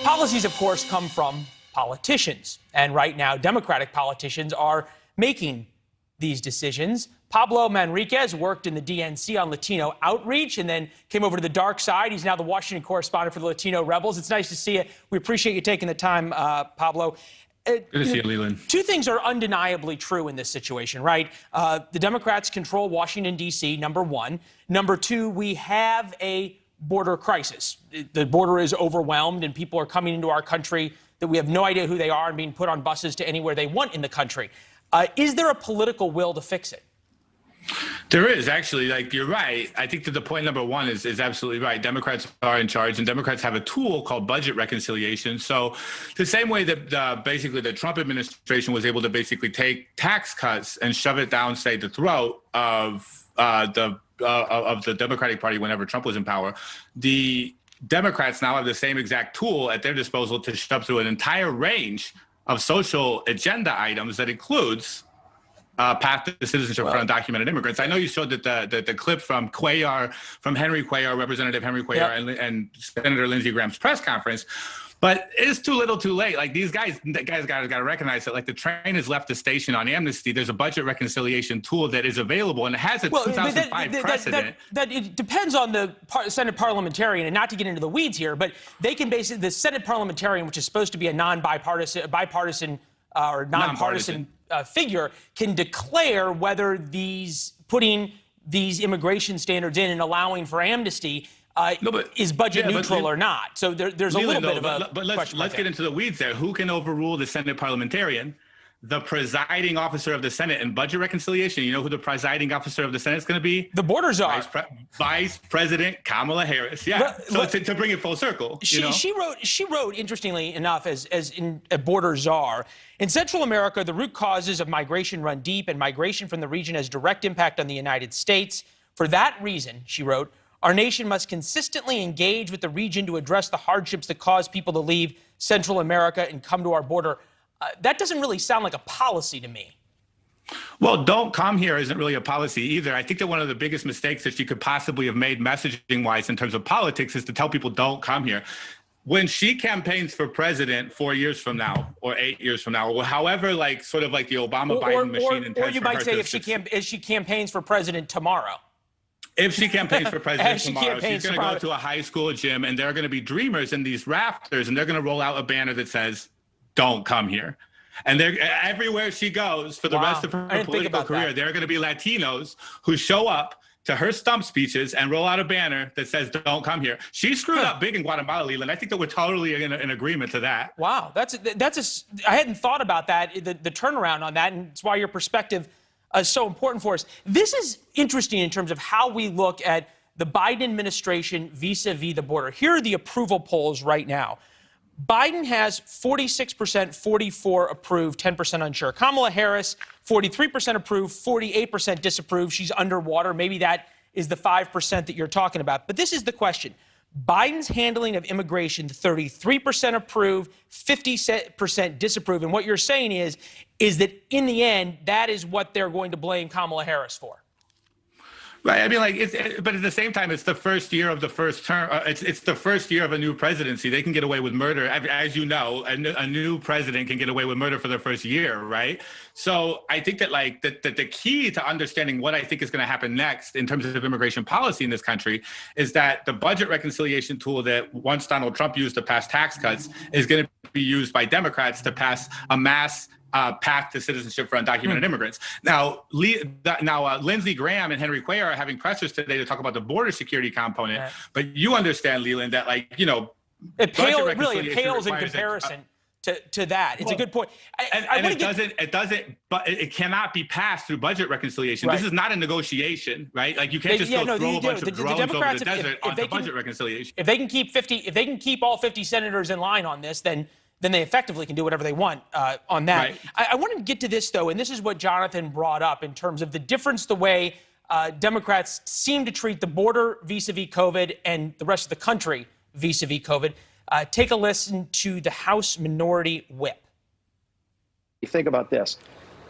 Policies, of course, come from politicians. And right now, Democratic politicians are making these decisions. Pablo Manriquez worked in the DNC on Latino outreach and then came over to the dark side. He's now the Washington correspondent for the Latino Rebels. It's nice to see you. We appreciate you taking the time, Pablo. Good to see you, Leland. Two things are undeniably true in this situation, right? The Democrats control Washington, D.C., number one. Number two, we have a border crisis. The border is overwhelmed and people are coming into our country that we have no idea who they are and being put on buses to anywhere they want in the country. Is there a political will to fix it? There is, actually. Like, you're right. I think that the point number one is absolutely right. Democrats are in charge, and Democrats have a tool called budget reconciliation. So the same way that basically the Trump administration was able to basically take tax cuts and shove it down, say, the throat of the Democratic Party whenever Trump was in power, the Democrats now have the same exact tool at their disposal to shove through an entire range of social agenda items that includes path to citizenship for undocumented immigrants. I know you showed that the clip from Henry Cuellar, Representative Henry Cuellar, and Senator Lindsey Graham's press conference, but it's too little too late. Like, these guys got to recognize that, like, the train has left the station on amnesty. There's a budget reconciliation tool that is available, and it has a 2005 precedent. That it depends on the Senate parliamentarian, and not to get into the weeds here, but they can basically, the Senate parliamentarian, which is supposed to be a bipartisan figure, can declare whether putting these immigration standards in and allowing for amnesty is budget neutral or not. So there's a little bit of a But let's get into the weeds there. Who can overrule the Senate parliamentarian? The presiding officer of the Senate in budget reconciliation. You know who the presiding officer of the Senate is going to be? The border czar. Vice President Kamala Harris. Yeah. To bring it full circle. She wrote, interestingly enough, as in a border czar, in Central America, the root causes of migration run deep, and migration from the region has direct impact on the United States. For that reason, she wrote, our nation must consistently engage with the region to address the hardships that cause people to leave Central America and come to our border. That doesn't really sound like a policy to me. Well, don't come here isn't really a policy either. I think that one of the biggest mistakes that she could possibly have made messaging-wise in terms of politics is to tell people don't come here. When she campaigns for president 4 years from now or 8 years from now, or however, like, sort of like the Obama-Biden machine intends for her. Or you might say if she campaigns for president tomorrow. If she campaigns for president tomorrow, she's going to go to a high school gym, and there are going to be dreamers in these rafters, and they're going to roll out a banner that says, don't come here. And they're everywhere she goes for the rest of her political career, there are going to be Latinos who show up to her stump speeches and roll out a banner that says, don't come here. She screwed up big in Guatemala, Leland. I think that we're totally in agreement to that. Wow. I hadn't thought about that, the turnaround on that, and it's why your perspective is so important for us. This is interesting in terms of how we look at the Biden administration vis-a-vis the border. Here are the approval polls right now. Biden has 46%, 44 approved, 10% unsure. Kamala Harris, 43% approved, 48% disapprove. She's underwater. Maybe that is the 5% that you're talking about. But this is the question. Biden's handling of immigration, 33% approve, 50% disapprove. And what you're saying is that in the end, that is what they're going to blame Kamala Harris for. Right. I mean, like, but at the same time, it's the first year of the first term. It's the first year of a new presidency. They can get away with murder. As you know, a new president can get away with murder for their first year. Right. So I think that, like, that the key to understanding what I think is going to happen next in terms of immigration policy in this country is that the budget reconciliation tool that once Donald Trump used to pass tax cuts is going to be used by Democrats to pass a mass path to citizenship for undocumented immigrants. Now, Lindsey Graham and Henry Cuellar are having pressers today to talk about the border security component. Right. But you understand, Leland, that, like, you know, it pales in comparison to that. It's a good point. It cannot be passed through budget reconciliation. Right. This is not a negotiation, right? Like, you can't just throw a bunch of drones over the desert onto budget reconciliation. If they can keep all 50 senators in line on this, then they effectively can do whatever they want on that. Right. I want to get to this, though, and this is what Jonathan brought up in terms of the difference, the way Democrats seem to treat the border vis-a-vis COVID and the rest of the country vis-a-vis COVID. Take a listen to the House Minority Whip. Think about this.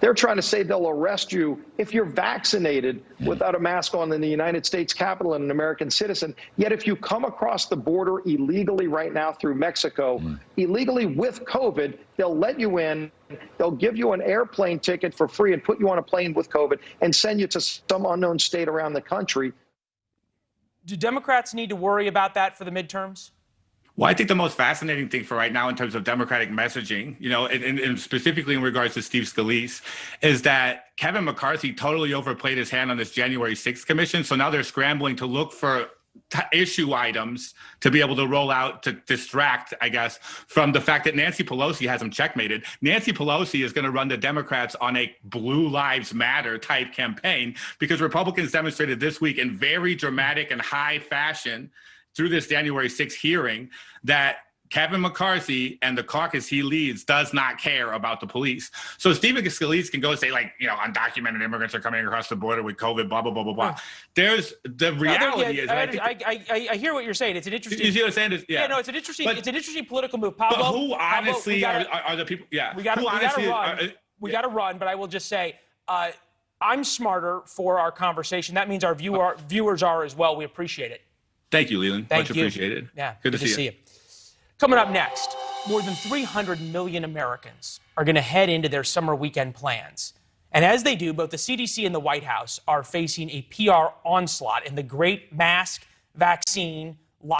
They're trying to say they'll arrest you if you're vaccinated without a mask on in the United States Capitol and an American citizen. Yet if you come across the border illegally right now through Mexico, illegally with COVID, they'll let you in. They'll give you an airplane ticket for free and put you on a plane with COVID and send you to some unknown state around the country. Do Democrats need to worry about that for the midterms? Well, I think the most fascinating thing for right now in terms of Democratic messaging, and specifically in regards to Steve Scalise, is that Kevin McCarthy totally overplayed his hand on this January 6th commission. So now they're scrambling to look for issue items to be able to roll out to distract, I guess, from the fact that Nancy Pelosi has them checkmated. Nancy Pelosi is going to run the Democrats on a Blue Lives Matter type campaign because Republicans demonstrated this week in very dramatic and high fashion through this January 6th hearing that Kevin McCarthy and the caucus he leads does not care about the police. So Stephen Scalise can go say, like, undocumented immigrants are coming across the border with COVID, blah, blah, blah, blah, blah. There's the reality is, I hear what you're saying. It's an interesting. You see what I'm saying? Yeah, no, it's an interesting political move. Pablo, but who honestly are the people? Yeah, we got to run. But I will just say, I'm smarter for our conversation. That means our viewers are as well. We appreciate it. Thank you, Leland. Thank Much you. appreciated. Yeah, good to see you. Coming up next, more than 300 million Americans are going to head into their summer weekend plans. And as they do, both the CDC and the White House are facing a PR onslaught in the great mask, vaccine,